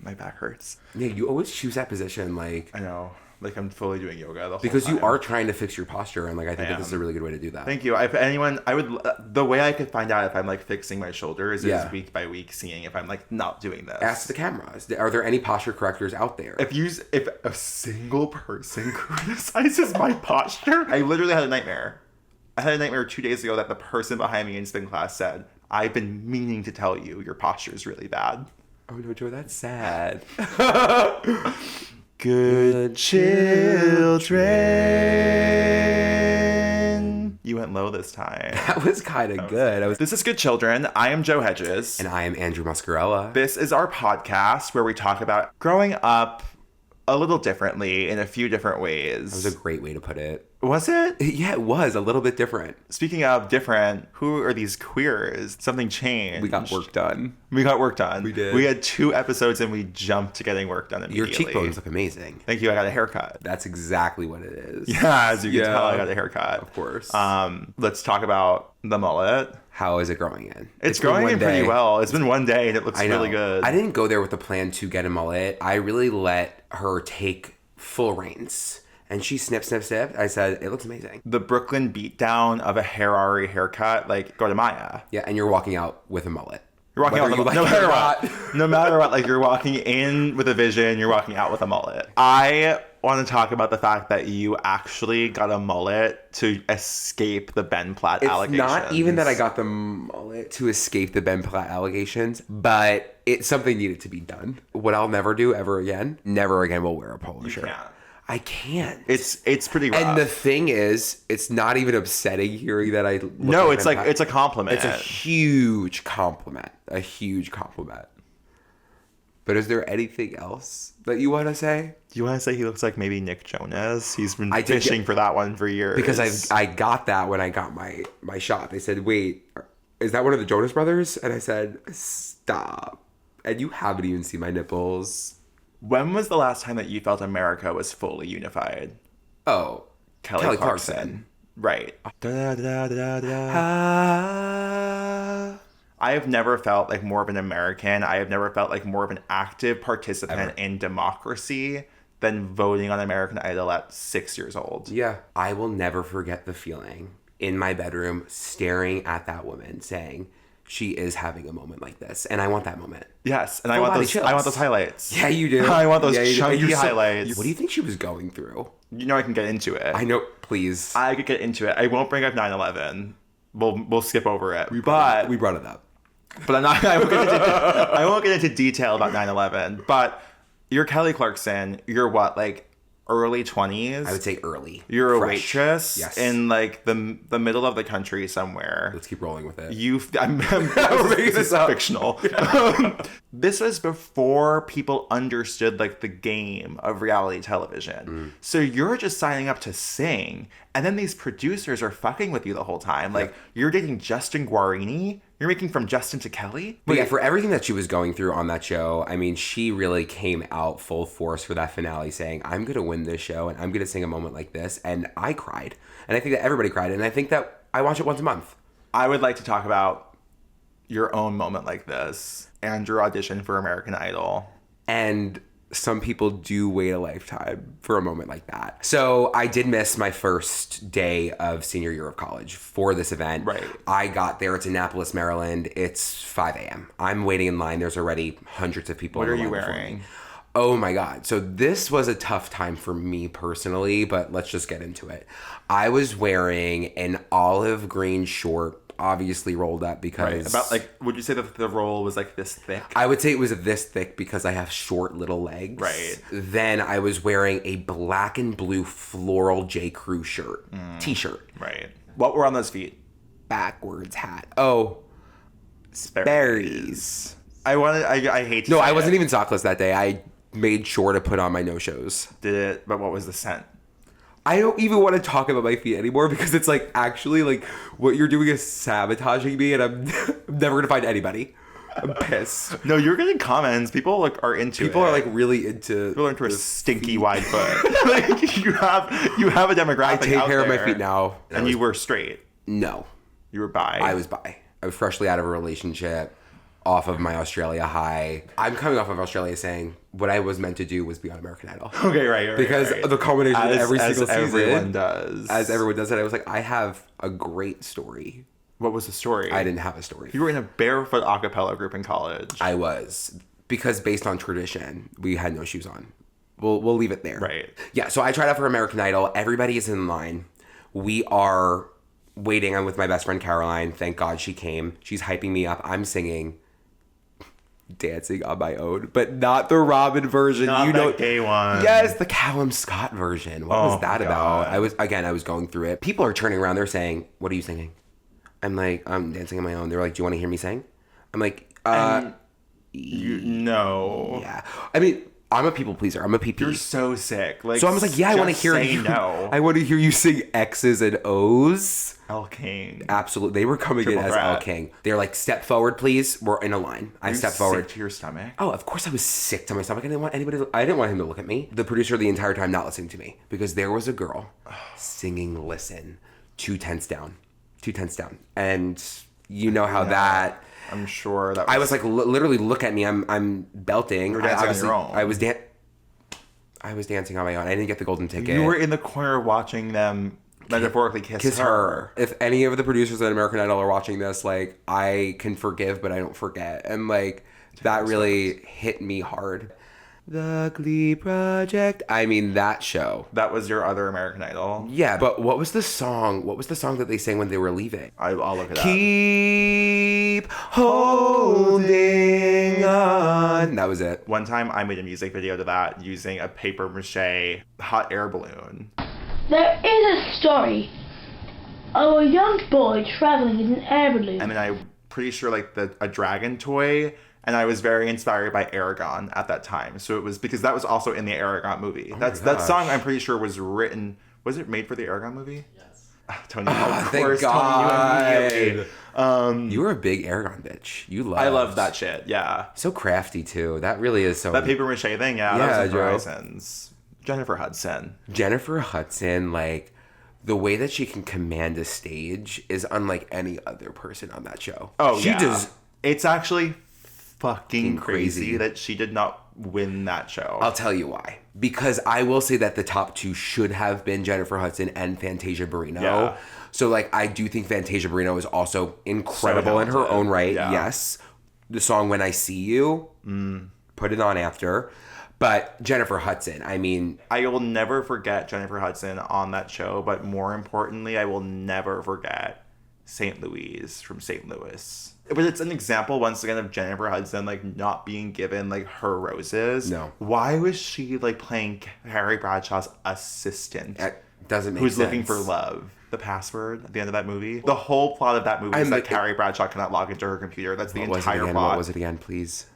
My back hurts. Yeah, you always choose that position, like... I know. Like, I'm fully doing yoga the whole because time. you are trying to fix your posture, and, like, I think that this is a really good way to do that. Thank you. If anyone... the way I could find out if I'm, like, fixing my shoulders is week by week seeing if I'm, like, not doing this. Ask the cameras. Are there any posture correctors out there? If a single person criticizes my posture... I literally had a nightmare. I had a nightmare 2 days ago that the person behind me in spin class said, I've been meaning to tell you your posture is really bad. Oh, no, Joe, that's sad. Good children. You went low this time. That was kind of good. This is Good Children. I am Joe Hegyes. And I am Andrew Muscarella. This is our podcast where we talk about growing up a little differently in a few different ways. That was a great way to put it. Was it? Yeah, it was. A little bit different. Speaking of different, who are these queers? Something changed. We got work done. We did. We had 2 episodes and we jumped to getting work done immediately. Your cheekbones look amazing. Thank you. I got a haircut. That's exactly what it is. Yeah, as you can tell, I got a haircut. Of course. Let's talk about the mullet. How is it growing in? It's growing in pretty well. It's been 1 day and it looks really good. I didn't go there with the plan to get a mullet. I really let her take full reins. And she snipped. I said, it looks amazing. The Brooklyn beatdown of a Harari haircut, like, go to Maya. Yeah, and you're walking out with a mullet. You're walking out with a mullet. No matter what. No matter what, like, you're walking in with a vision, you're walking out with a mullet. I want to talk about the fact that you actually got a mullet to escape the Ben Platt allegations. It's not even that I got the mullet to escape the Ben Platt allegations, but something needed to be done. What I'll never do ever again, never again will wear a polo shirt. Can't. I can't. It's pretty rough. And the thing is, it's not even upsetting hearing that I look No, it's like it's a compliment. It's a huge compliment. A huge compliment. But is there anything else that you want to say? Do you want to say he looks like maybe Nick Jonas? He's been fishing for that one for years. Because I got that when I got my shot. They said, wait, is that one of the Jonas Brothers? And I said, stop. And you haven't even seen my nipples. When was the last time that you felt America was fully unified? Oh, Kelly Clarkson. Right. I have never felt like more of an American. I have never felt like more of an active participant in democracy than voting on American Idol at 6 years old. Yeah. I will never forget the feeling in my bedroom staring at that woman saying, she is having a moment like this, and I want that moment. Yes, and I want those highlights. Yeah, you do. I want those chunky highlights. What do you think she was going through? You know I can get into it. I know, please. I could get into it. I won't bring up 9/11. We'll skip over it. We brought it up. But I won't get into detail about 9/11. But you're Kelly Clarkson. You're what, like early 20s? I would say early. You're fresh. A waitress in like the middle of the country somewhere. Let's keep rolling with it. This is fictional. This was before people understood like the game of reality television. So you're just signing up to sing, and then these producers are fucking with you the whole time. Like you're dating Justin Guarini. You're making from Justin to Kelly? But yeah, for everything that she was going through on that show, I mean, she really came out full force for that finale saying, I'm going to win this show and I'm going to sing a moment like this. And I cried. And I think that everybody cried. And I think that I watch it once a month. I would like to talk about your own moment like this and your audition for American Idol. And some people do wait a lifetime for a moment like that. So I did miss my first day of senior year of college for this event. Right. I got there. It's Annapolis, Maryland. It's 5 a.m. I'm waiting in line. There's already hundreds of people. What are you wearing? Oh my God. So this was a tough time for me personally, but let's just get into it. I was wearing an olive green short, obviously rolled up because... Right. About like, would you say that the roll was like this thick? I would say it was this thick because I have short little legs. Right. Then I was wearing a black and blue floral J. Crew shirt. T-shirt. Right. What were on those feet? Backwards hat. Oh. Sperry's. I hate to No, say I wasn't it. even sockless that day. I made sure to put on my no-shows. Did it, but what was the scent? I don't even want to talk about my feet anymore because it's like actually like what you're doing is sabotaging me and I'm never gonna find anybody. I'm pissed. No, you're getting comments. People like are into People it. are like really into. People are into a stinky wide foot. Like you have a demographic. I take out care of my there, feet now. And you were straight. No, You were bi. I was bi. I was freshly out of a relationship. off of my Australia high. I'm coming off of Australia saying what I was meant to do was be on American Idol. Okay, right. Because the culmination of every single season. As everyone does. As everyone does it, I was like, I have a great story. What was the story? I didn't have a story. You were in a barefoot a cappella group in college. I was. Because based on tradition, we had no shoes on. We'll leave it there. Right. Yeah, so I tried out for American Idol. Everybody is in line. We are waiting. I'm with my best friend Caroline. Thank God she came. She's hyping me up. I'm singing Dancing on My Own, but not the Robin version. Not that gay one. Yes, the Callum Scott version. What was that about? I was going through it. People are turning around. They're saying, "What are you singing?" I'm like, "I'm dancing on my own." They're like, "Do you want to hear me sing?" I'm like, no. Yeah. I mean, I'm a people pleaser. I'm a PP. You're so sick. Like, so I was like, yeah, I want to hear you. No. I want to hear you sing X's and O's. El King. Absolutely. They were coming in as El King. They're like, step forward, please. We're in a line. I stepped forward. Sick to your stomach? Oh, of course I was sick to my stomach. I didn't want him to look at me. The producer the entire time not listening to me because there was a girl singing Listen 2 tenths down. 2 tenths down. And you know how that... I'm sure that was... I was like, literally, look at me. I'm belting. You were dancing on your own. I was dancing on my own. I didn't get the golden ticket. You were in the corner watching them metaphorically kiss her. If any of the producers at American Idol are watching this, like, I can forgive, but I don't forget. And, like, that really hit me hard. The Glee Project. I mean, that show. That was your other American Idol? Yeah, but what was the song? What was the song that they sang when they were leaving? I'll look it up. Keep holding on. That was it. One time I made a music video to that using a paper mache hot air balloon. There is a story of a young boy traveling in an air balloon. And then I'm pretty sure like a dragon toy. And I was very inspired by Aragon at that time. So it was because that was also in the Aragon movie. That song I'm pretty sure was written. Was it made for the Aragon movie? Yes. Tony, of course, Tony, you were a big Aragon bitch. I love that shit. Yeah. So crafty too. That really is so. That paper mache thing. Yeah. That was Horizons. Jennifer Hudson, like the way that she can command a stage is unlike any other person on that show. Oh, she does. It's actually fucking crazy that she did not win that show. I'll tell you why. Because I will say that the top two should have been Jennifer Hudson and Fantasia Barrino. Yeah. So, like, I do think Fantasia Barrino is also incredible in her own right. Yeah. Yes. The song When I See You, put it on after. But Jennifer Hudson, I mean... I will never forget Jennifer Hudson on that show, but more importantly, I will never forget St. Louise from St. Louis. But it's an example, once again, of Jennifer Hudson, like, not being given, like, her roses. No. Why was she, like, playing Carrie Bradshaw's assistant? That doesn't make sense. Who's sense. looking for love. The password at the end of that movie. The whole plot of that movie is that Carrie Bradshaw cannot log into her computer. That's the entire plot. What was it again, please?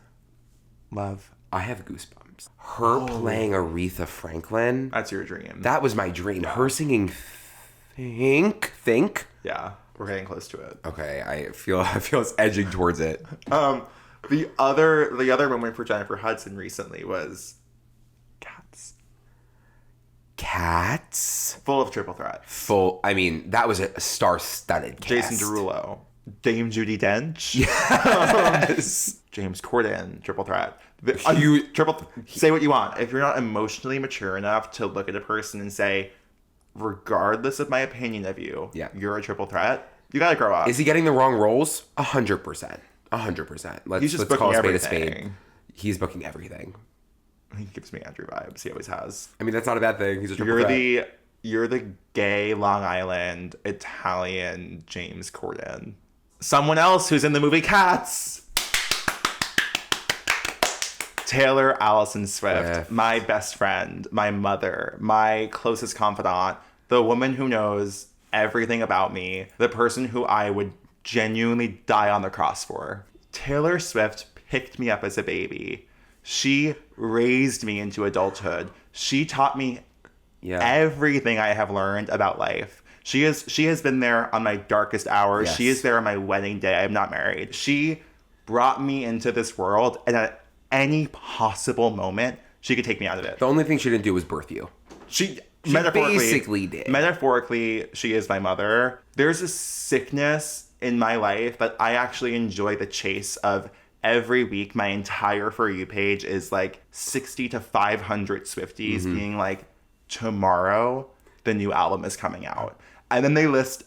Love. I have goosebumps. Her playing Aretha Franklin. That's your dream. That was my dream. Yeah. Her singing Think. Yeah. We're getting close to it. Okay, I feel it's edging towards it. The other moment for Jennifer Hudson recently was Cats. Full of triple threat. I mean, that was a star-studded cast. Jason Derulo, Dame Judi Dench. Yes. James Corden, triple threat. Say what you want. If you're not emotionally mature enough to look at a person and say, regardless of my opinion of you, you're a triple threat, you gotta grow up. Is he getting the wrong roles? 100%. 100%. He's just booking everything. He's booking everything. He gives me Andrew vibes. He always has. I mean, that's not a bad thing. He's a triple threat. You're the gay Long Island Italian James Corden. Someone else who's in the movie Cats. Taylor Allison Swift, my best friend, my mother, my closest confidant, the woman who knows everything about me, the person who I would genuinely die on the cross for. Taylor Swift picked me up as a baby. She raised me into adulthood. She taught me everything I have learned about life. She has been there on my darkest hours. Yes. She is there on my wedding day. I'm not married. She brought me into this world, and at any possible moment, she could take me out of it. The only thing she didn't do was birth you. She basically did. Metaphorically, she is my mother. There's a sickness in my life that I actually enjoy the chase of every week my entire For You page is like 60 to 500 Swifties being like, tomorrow the new album is coming out. And then they list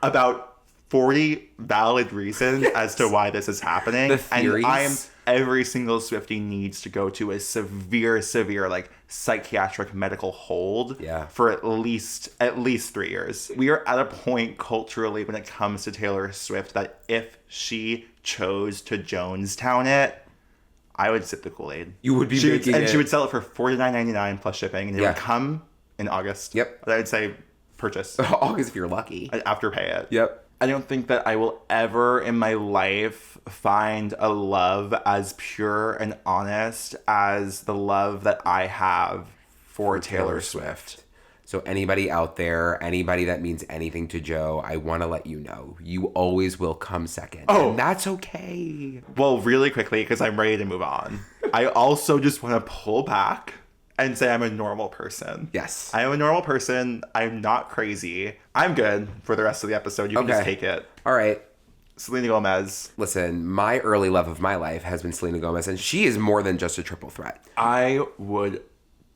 about 40 valid reasons as to why this is happening. The theories. And every single Swiftie needs to go to a severe like psychiatric medical hold for at least 3 years. We are at a point culturally when it comes to Taylor Swift that if she chose to Jonestown it, I would sip the Kool-Aid. You would be making it. And she would sell it for $49.99 plus shipping, and it would come in August. Yep. I would say purchase. August if you're lucky. I'd afterpay it. Yep. I don't think that I will ever in my life find a love as pure and honest as the love that I have for Taylor Swift. So anybody out there, anybody that means anything to Joe, I want to let you know, you always will come second. Oh. And that's okay. Well, really quickly, because I'm ready to move on. I also just want to pull back and say I'm a normal person. Yes. I am a normal person. I'm not crazy. I'm good for the rest of the episode. You can just take it. All right. Selena Gomez. Listen, my early love of my life has been Selena Gomez, and she is more than just a triple threat. I would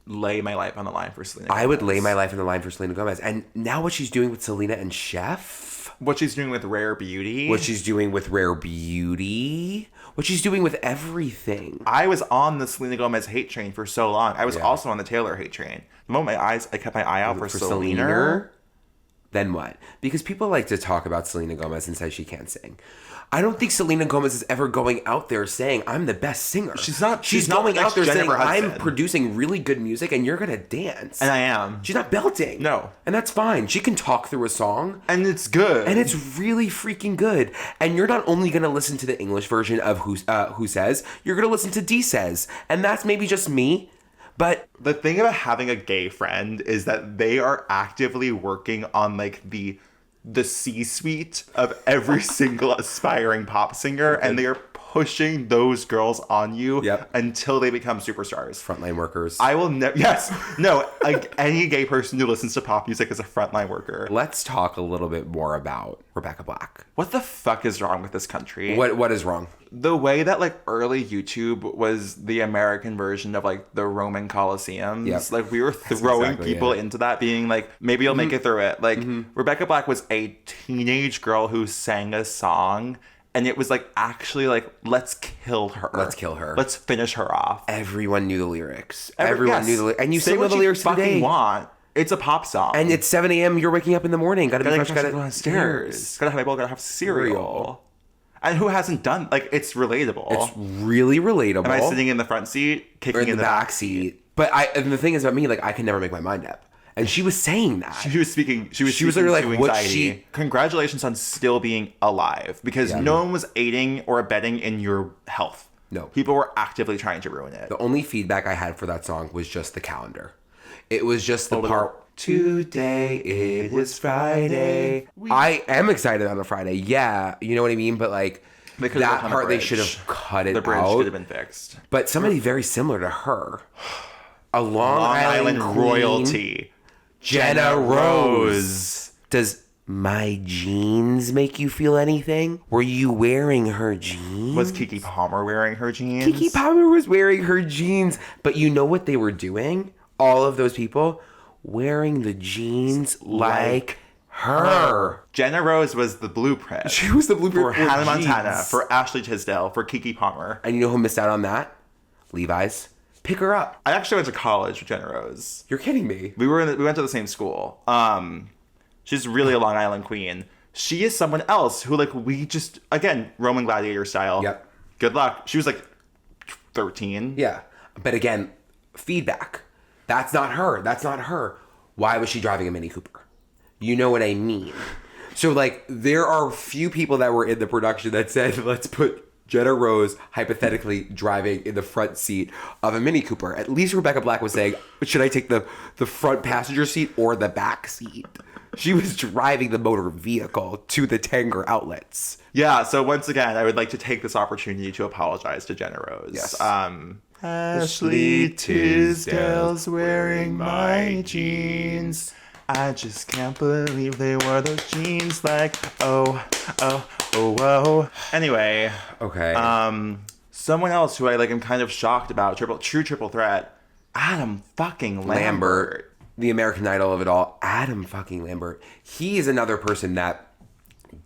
lay my life on the line for Selena Gomez. I would lay my life on the line for Selena Gomez. And now what she's doing with Selena and Chef. What she's doing with Rare Beauty. What she's doing with Rare Beauty. What she's doing with everything. I was on the Selena Gomez hate train for so long. I was also on the Taylor hate train. The moment I kept my eye out for Selena. Then what? Because people like to talk about Selena Gomez and say she can't sing. I don't think Selena Gomez is ever going out there saying, I'm the best singer. She's not. She's going out there saying, I'm producing really good music and you're going to dance. And I am. She's not belting. No. And that's fine. She can talk through a song. And it's good. And it's really freaking good. And you're not only going to listen to the English version of Who Says, you're going to listen to D Says. And that's maybe just me. But the thing about having a gay friend is that they are actively working on like the C-suite of every single aspiring pop singer, and they are pushing those girls on you until they become superstars. Frontline workers. I will never. Yes. No. Like any gay person who listens to pop music is a frontline worker. Let's talk a little bit more about Rebecca Black. What the fuck is wrong with this country? What is wrong? The way that like early YouTube was the American version of like the Roman Colosseums. Yep. Like we were throwing people into that, being like, maybe you'll make it through it. Like Rebecca Black was a teenage girl who sang a song. And it was like, actually, like, let's kill her. Let's kill her. Let's finish her off. Everyone knew the lyrics. Everyone knew the lyrics. And you say still know the lyrics today. Want. It's a pop song. And it's 7 a.m. You're waking up in the morning. Gotta be fresh. Gotta go downstairs. Gotta have my bowl. Gotta have cereal. And who hasn't done, like, it's relatable. It's really relatable. Am I sitting in the front seat, kicking in the back seat? But and the thing is about me, like, I can never make my mind up. And she was saying that. She was speaking literally like, anxiety. Congratulations on still being alive. Because no one was aiding or abetting in your health. No. People were actively trying to ruin it. The only feedback I had for that song was just the calendar. It was just the part, today it is Friday. I am excited on a Friday. Yeah, you know what I mean? But like, that part they should have cut it out. The bridge should have been fixed. But somebody very similar to her. A Long Island Queen, royalty. Jenna Rose. Does my jeans make you feel anything? Were you wearing her jeans? Was Kiki Palmer wearing her jeans? Kiki Palmer was wearing her jeans. But you know what they were doing? All of those people wearing the jeans like her. Jenna Rose was the blueprint. She was the blueprint for Hannah Montana, for Ashley Tisdale, for Kiki Palmer. And you know who missed out on that? Levi's. Pick her up. I actually went to college with Jenna Rose. You're kidding me. We went to the same school. She's really a Long Island queen. She is someone else who, like, we just, again, Roman gladiator style. Yep. Good luck. She was like 13. Yeah. But again, feedback. That's not her. That's not her. Why was she driving a Mini Cooper? You know what I mean? So, like, there are few people that were in the production that said, let's put Jenna Rose hypothetically driving in the front seat of a Mini Cooper. At least Rebecca Black was saying, should I take the front passenger seat or the back seat? She was driving the motor vehicle to the Tanger outlets. Yeah, so once again, I would like to take this opportunity to apologize to Jenna Rose. Yes. Ashley Tisdale's wearing my jeans. I just can't believe they wore those jeans like, oh. Anyway. Okay. Someone else who I like am kind of shocked about, true triple threat, Adam fucking Lambert. The American Idol of it all, Adam fucking Lambert. He is another person that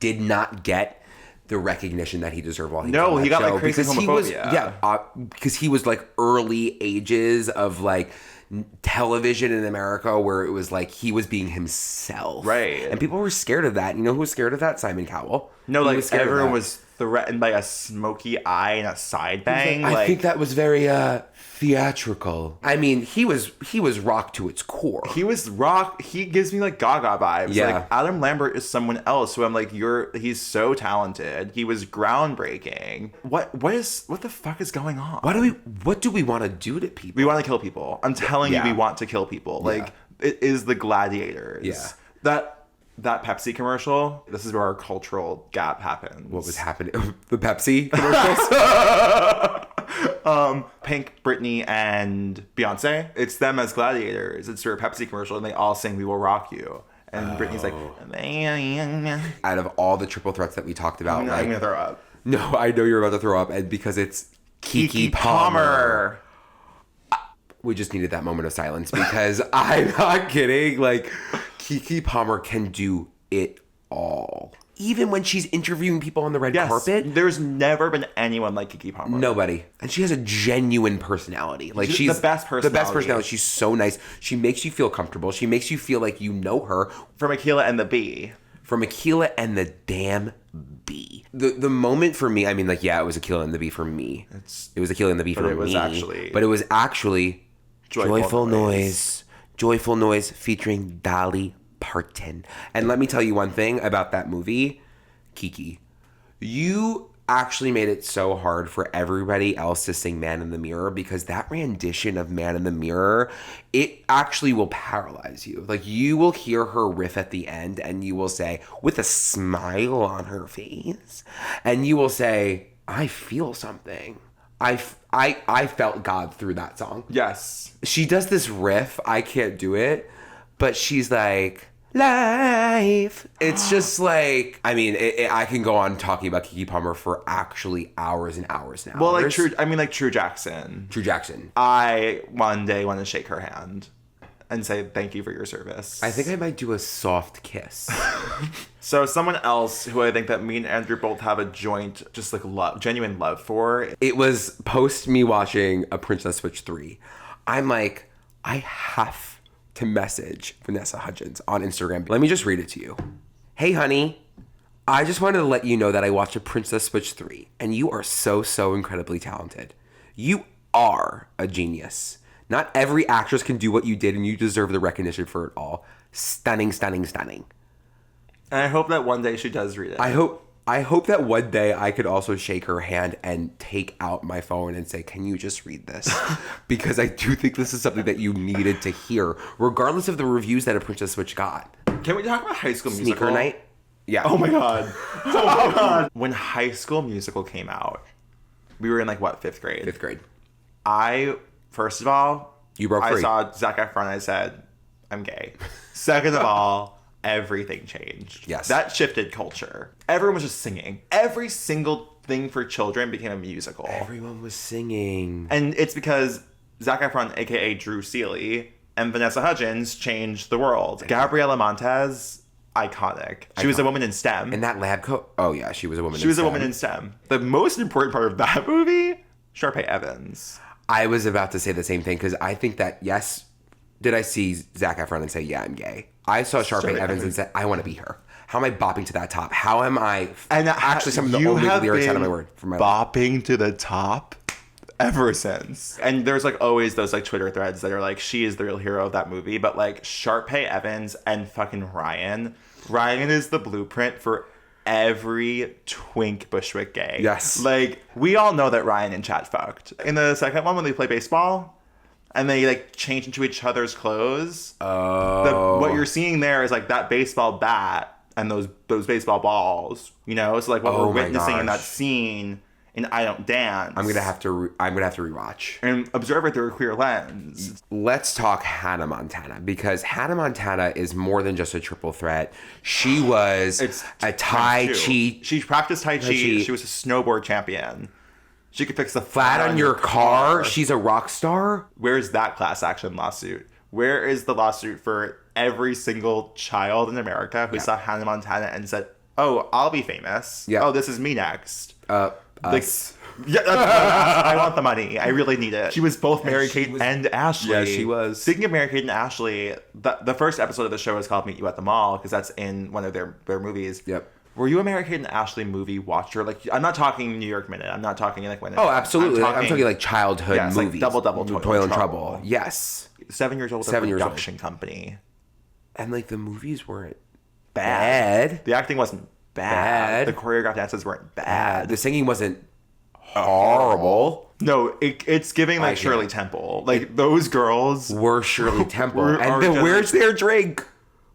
did not get the recognition that he deserved while he was on that he got show, like crazy because homophobia. Because he was like early ages of like television in America where it was like he was being himself. Right. And people were scared of that. You know who was scared of that? Simon Cowell. No, like everyone was threatened by a smoky eye and a side bang. I think that was very theatrical. I mean, he was rock to its core. He was rock. He gives me like Gaga vibes. Yeah. Like Adam Lambert is someone else who I'm like, he's so talented. He was groundbreaking. What the fuck is going on? What do we want to do to people? We want to kill people. I'm telling you, we want to kill people. Like it is the gladiators. Yeah. That Pepsi commercial, this is where our cultural gap happens. What was happening? The Pepsi commercials? Pink, Britney, and Beyonce. It's them as gladiators. It's their Pepsi commercial, and they all sing "We Will Rock You." And Britney's like, out of all the triple threats that we talked about, I'm gonna throw up. No, I know you're about to throw up, and because it's Kiki Palmer. We just needed that moment of silence because I'm not kidding. Like, Kiki Palmer can do it all. Even when she's interviewing people on the red carpet. There's never been anyone like Kiki Palmer. Nobody. And she has a genuine personality. Like, she's the best personality. The best personality. She's so nice. She makes you feel comfortable. She makes you feel like you know her. From Aquila and the Bee. From Aquila and the damn Bee. The moment for me, I mean, like, yeah, it was Aquila and the Bee for me. It was Aquila and the Bee for me. But it was actually Joyful Noise. Joyful Noise featuring Dolly Parton. And let me tell you one thing about that movie, Kiki. You actually made it so hard for everybody else to sing Man in the Mirror because that rendition of Man in the Mirror, it actually will paralyze you. Like, you will hear her riff at the end and you will say, with a smile on her face, and you will say, I feel something. I felt God through that song. Yes. She does this riff. I can't do it. But she's like, life. It's just like, I mean, I can go on talking about Kiki Palmer for actually hours and hours now. Well, like True Jackson. True Jackson. I one day want to shake her hand and say thank you for your service. I think I might do a soft kiss. So someone else who I think that me and Andrew both have a joint, just like genuine love for. It was post me watching A Princess Switch 3. I'm like, I have to message Vanessa Hudgens on Instagram. Let me just read it to you. Hey, honey. I just wanted to let you know that I watched A Princess Switch 3, and you are so incredibly talented. You are a genius. Not every actress can do what you did, and you deserve the recognition for it all. Stunning, stunning, stunning. And I hope that one day she does read it. I hope that one day I could also shake her hand and take out my phone and say, can you just read this? Because I do think this is something that you needed to hear, regardless of the reviews that A Princess Switch got. Can we talk about High School Musical? Sneaker night? Yeah. Oh my God. Oh my God. When High School Musical came out, we were in like, what, 5th grade? 5th grade. First of all, you broke free. I saw Zac Efron and I said, I'm gay. Second of all, everything changed. Yes. That shifted culture. Everyone was just singing. Every single thing for children became a musical. Everyone was singing. And it's because Zac Efron, a.k.a. Drew Seeley, and Vanessa Hudgens changed the world. Gabriela Montez, iconic. She was a woman in STEM. In that lab coat? Oh, yeah, she was a woman in STEM. She was a woman in STEM. The most important part of that movie, Sharpay Evans. I was about to say the same thing because I think that, yes, did I see Zac Efron and say, yeah, I'm gay? I saw Sharpay Evans and said, I want to be her. How am I bopping to that top? How am I... And actually, some of the only lyrics out of my word. From my bopping to the top ever since. And there's like always those like Twitter threads that are like, she is the real hero of that movie. But like Sharpay Evans and fucking Ryan. Ryan is the blueprint for every twink Bushwick gay. Yes. Like, we all know that Ryan and Chad fucked. In the second one, when they play baseball and they like change into each other's clothes. Oh. What you're seeing there is like that baseball bat and those baseball balls, you know? So like what we're witnessing in that scene in I Don't Dance. I'm gonna have to rewatch and observe it through a queer lens. Let's talk Hannah Montana, because Hannah Montana is more than just a triple threat. She was a Tai Chi. She practiced Tai Chi. She was a snowboard champion. She could fix the Flat on your car? She's a rock star? Where's that class action lawsuit? Where is the lawsuit for every single child in America who saw Hannah Montana and said, oh, I'll be famous. Yeah. Oh, this is me next. Us. Yeah, I want the money. I really need it. She was both Mary-Kate and Ashley. Yeah, she was. Speaking of Mary-Kate and Ashley, the first episode of the show is called Meet You at the Mall because that's in one of their movies. Yep. Were you a Mary-Kate and Ashley movie watcher? Like, I'm not talking New York Minute. I'm not talking like when. Oh, absolutely. I'm talking like childhood movies. Like Double Toil and Trouble. Yes. 7 years old. 7 years old. Production company. And like the movies weren't bad. The acting wasn't bad. The choreographed dances weren't bad. The singing wasn't horrible. No, it's giving like Shirley Temple. Like those girls were Shirley Temple. And then where's their drink?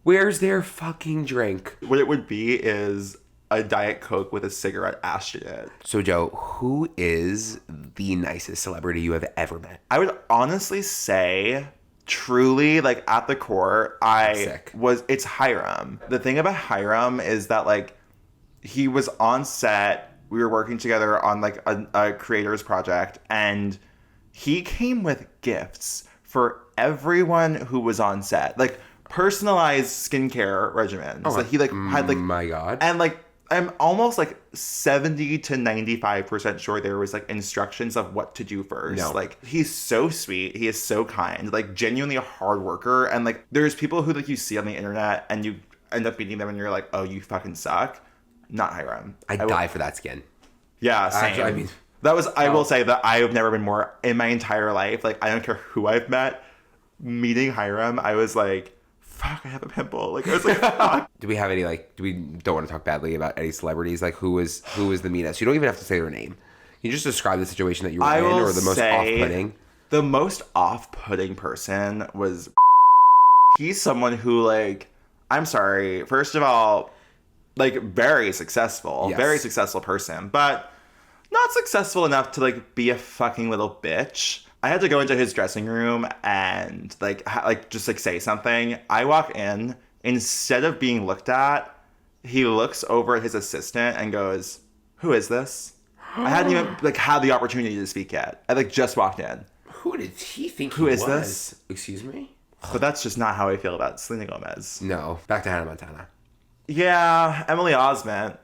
Where's their fucking drink? What it would be is a Diet Coke with a cigarette ash in it. So Joe, who is the nicest celebrity you have ever met? I would honestly say, truly, like at the core, it's Hiram. The thing about Hiram is that like he was on set. We were working together on like a creator's project, and he came with gifts for everyone who was on set. Like personalized skincare regimens. Oh, like he like had like my God. And like I'm almost like 70 to 95% sure there was like instructions of what to do first. No. Like he's so sweet. He is so kind. Like genuinely a hard worker. And like there's people who like you see on the internet and you end up meeting them and you're like, oh, you fucking suck. Not Hiram. I'd die for that skin. Yeah, same. Actually, I mean, that was. I will say that I have never been more in my entire life. Like I don't care who I've met. Meeting Hiram, I was like, fuck, I have a pimple. Like I was like, fuck. Do we have any like? Do we don't want to talk badly about any celebrities? Like who is the meanest? You don't even have to say their name. Can you just describe the situation that you were in, or the most off-putting? The most off-putting person was. He's someone who like. I'm sorry. First of all. Like very successful person, but not successful enough to like be a fucking little bitch. I had to go into his dressing room and like just like say something. I walk in, instead of being looked at, he looks over at his assistant and goes, "Who is this?" I hadn't even like had the opportunity to speak yet. I like just walked in. Who did he think? Who is this? Excuse me. But that's just not how I feel about Selena Gomez. No, back to Hannah Montana. Yeah, Emily Osment.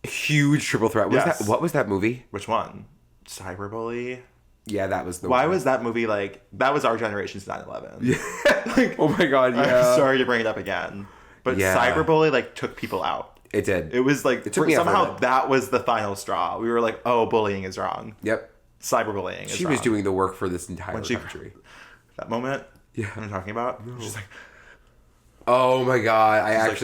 Huge triple threat. What was that movie? Which one? Cyberbully? Yeah, that was the Why one. was that movie like... That was our generation's 9/11. Yeah. Like, oh my God, yeah. I'm sorry to bring it up again. But Cyberbully like took people out. It did. It was like... somehow that was the final straw. We were like, oh, bullying is wrong. Yep. Cyberbullying is She wrong. was doing the work for this entire country. That moment? Yeah. I'm talking about? No. She's like... Oh my God,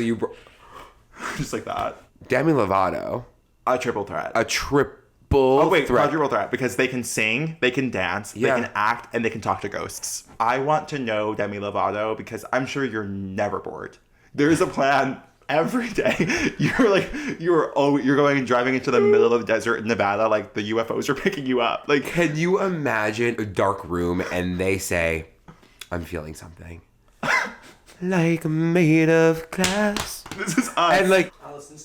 just like that. Demi Lovato. A triple threat. Quadruple threat. Because they can sing, they can dance, they can act, and they can talk to ghosts. I want to know Demi Lovato because I'm sure you're never bored. There's a plan every day. You're going and driving into the middle of the desert in Nevada, like the UFOs are picking you up. Like, can you imagine a dark room and they say, "I'm feeling something." Like made of glass. This is us. And like Allison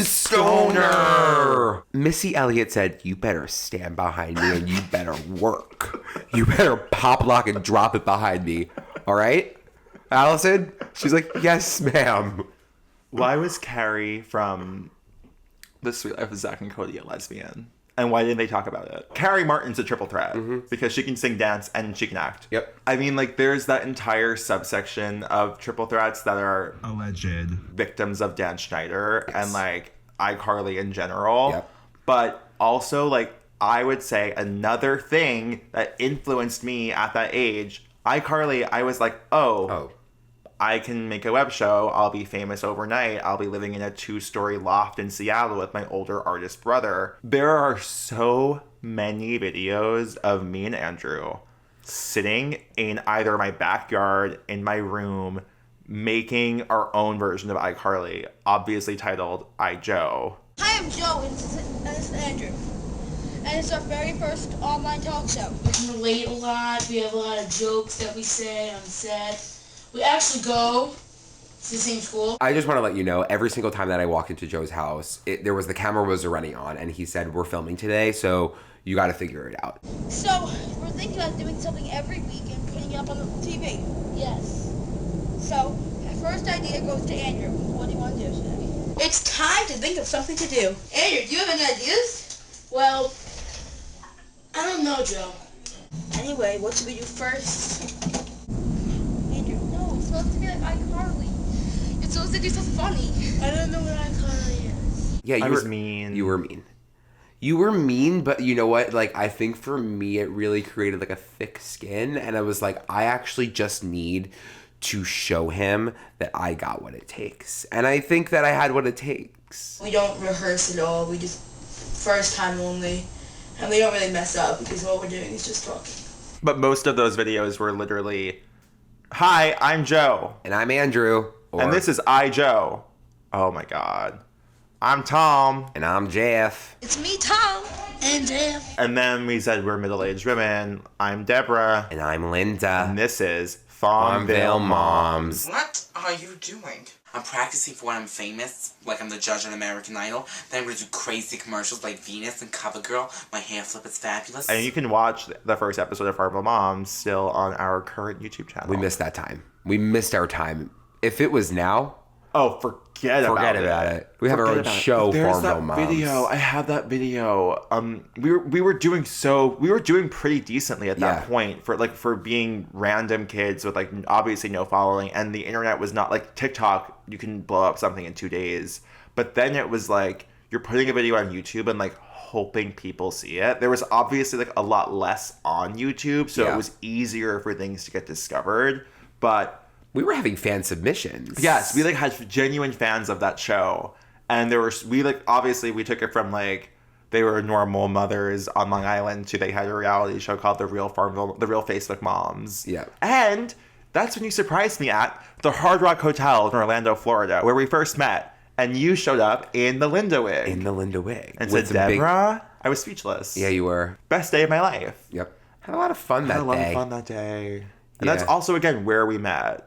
Stoner. Missy Elliott said, "You better stand behind me and you better work. You better pop, lock, and drop it behind me. All right, Allison?" She's like, "Yes, ma'am." Why was Carrie from The Sweet Life of Zack and Cody a lesbian? And why didn't they talk about it? Carrie Martin's a triple threat because she can sing, dance, and she can act. Yep. I mean, like, there's that entire subsection of triple threats that are alleged victims of Dan Schneider and, like, iCarly in general. Yep. But also, like, I would say another thing that influenced me at that age, iCarly, I was like, oh. I can make a web show. I'll be famous overnight. I'll be living in a 2-story loft in Seattle with my older artist brother. There are so many videos of me and Andrew sitting in either my backyard, in my room, making our own version of iCarly, obviously titled I, Joe. Hi, I'm Joe, and this is Andrew. And it's our very first online talk show. We can relate a lot. We have a lot of jokes that we say on set. We actually go It's the same school. I just want to let you know, every single time that I walked into Joe's house, the camera was already on, and he said, we're filming today, so you got to figure it out. So, we're thinking about doing something every week and putting it up on the TV. Yes. So, my first idea goes to Andrew. What do you want to do today? It's time to think of something to do. Andrew, do you have any ideas? Well, I don't know, Joe. Anyway, what should we do first? Andrew, No, it's supposed to be like iCarly. It's supposed to do something funny. I don't know what iCarly is. Yeah, I was mean. You were mean. You were mean, but you know what? Like, I think for me, it really created like a thick skin, and I was like, I actually just need to show him that I got what it takes. And I think that I had what it takes. we don't rehearse at all. We just first time only. And we don't really mess up because what we're doing is just talking. But most of those videos were literally, "Hi, I'm Joe. And I'm Andrew. And this is I, Joe. Oh my God. I'm Tom." And I'm Jeff. It's me, Tom. And Jeff. And then we said we're middle-aged women. I'm Deborah. And I'm Linda. And this is Farmville Moms. What are you doing? I'm practicing for when I'm famous, like I'm the judge on American Idol. Then I'm gonna do crazy commercials like Venus and CoverGirl. My hair flip is fabulous. And you can watch the first episode of Farmville Moms still on our current YouTube channel. We missed that time. We missed our time. If it was now, Oh, forget about it. We have our Forget own about it. show, There's Farmville that Moms. video. I had that video. We were doing pretty decently at that point for being random kids with like obviously no following, and the internet was not like TikTok. You can blow up something in 2 days, but then it was like you're putting a video on YouTube and like hoping people see it. There was obviously like a lot less on YouTube, so it was easier for things to get discovered, but. We were having fan submissions. Yes, we like had genuine fans of that show, and obviously we took it from like they were normal mothers on Long Island to they had a reality show called The Real Facebook Moms. Yeah, and that's when you surprised me at the Hard Rock Hotel in Orlando, Florida, where we first met, and you showed up in the Linda wig. And said, "Deborah," I was speechless. Yeah, you were. Best day of my life. Yep, had a lot of fun that day. Had a lot of fun that day, and that's also again where we met.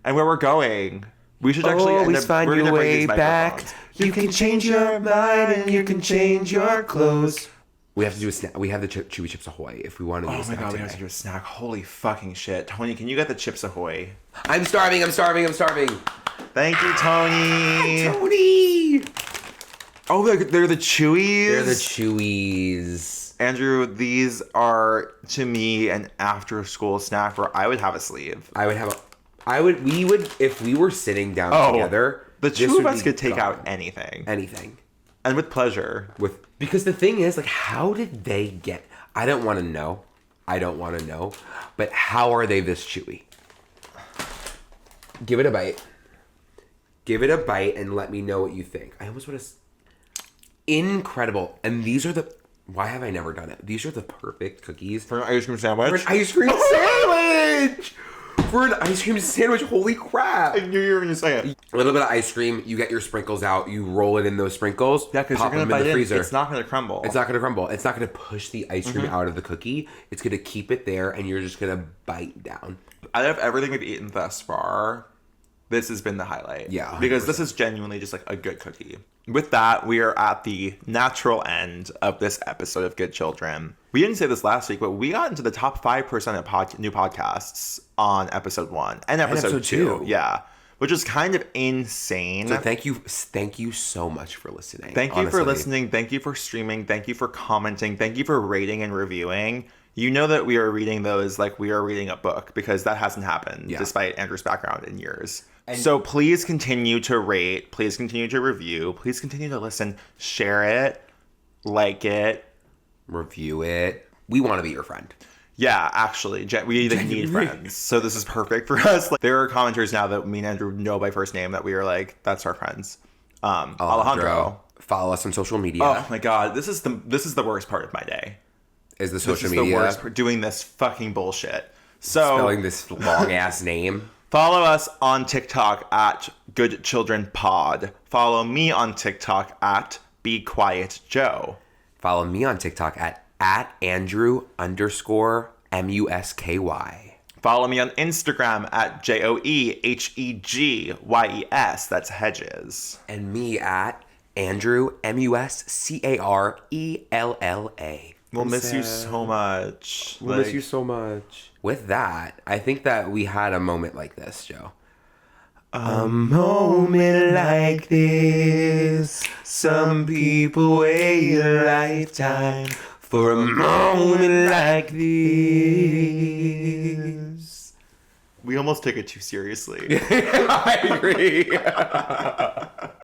And where we're going, we should actually always find your way back. You can change your mind and you can change your clothes. We have to do a snack. We have the Chewy Chips Ahoy if we want to do a snack. Oh my God, we today. have to do a snack. Holy fucking shit. Tony, can you get the Chips Ahoy? I'm starving. Thank you, Tony. Tony! Oh, they're the Chewies? They're the Chewies. Andrew, these are, to me, an after-school snack where I would have a sleeve. We would, if we were sitting down together. The two of us could take out anything. Anything. And with pleasure. Because the thing is, like, how did they get, I don't want to know, but how are they this chewy? Give it a bite. And let me know what you think. I almost want to, incredible. And these are why have I never done it? These are the perfect cookies. For an ice cream sandwich? For an ice cream sandwich, holy crap. I knew you were going to say it. A little bit of ice cream, you get your sprinkles out, you roll it in those sprinkles, Yeah, because you're pop going them to in the bite freezer. It's not going to crumble. It's not going to crumble. It's not going to push the ice cream out of the cookie. It's going to keep it there, and you're just going to bite down. Out of everything we've eaten thus far, this has been the highlight. Yeah, 100%. Because this is genuinely just like a good cookie. With that, we are at the natural end of this episode of Good Children. We didn't say this last week, but we got into the top 5% of new podcasts on episode 1 and episode 2. Yeah. Which is kind of insane. So thank you so much for listening. Thank you for listening. Thank you for streaming. Thank you for commenting. Thank you for rating and reviewing. You know that we are reading those like we are reading a book, because that hasn't happened despite Andrew's background in years. So please continue to rate. Please continue to review. Please continue to listen. Share it. Like it. Review it. We want to be your friend. Yeah, actually. We need friends. So this is perfect for us. Like, there are commenters now that me and Andrew know by first name that we are like, that's our friends. Alejandro. Follow us on social media. Oh my God. This is the worst part of my day. Is the social media. media. The worst part, doing this fucking bullshit. So spelling this long ass name. Follow us on TikTok at Good Children Pod. Follow me on TikTok at Be Quiet Joe. Follow me on TikTok at Andrew_MUSKY. Follow me on Instagram at JOEHEGYES. That's Hedges. And me at Andrew, MUSCARELLA. We'll miss you so much. We'll miss you so much. With that, I think that we had a moment like this, Joe. A moment like this. Some people wait a lifetime for a moment like this. We almost took it too seriously. I agree.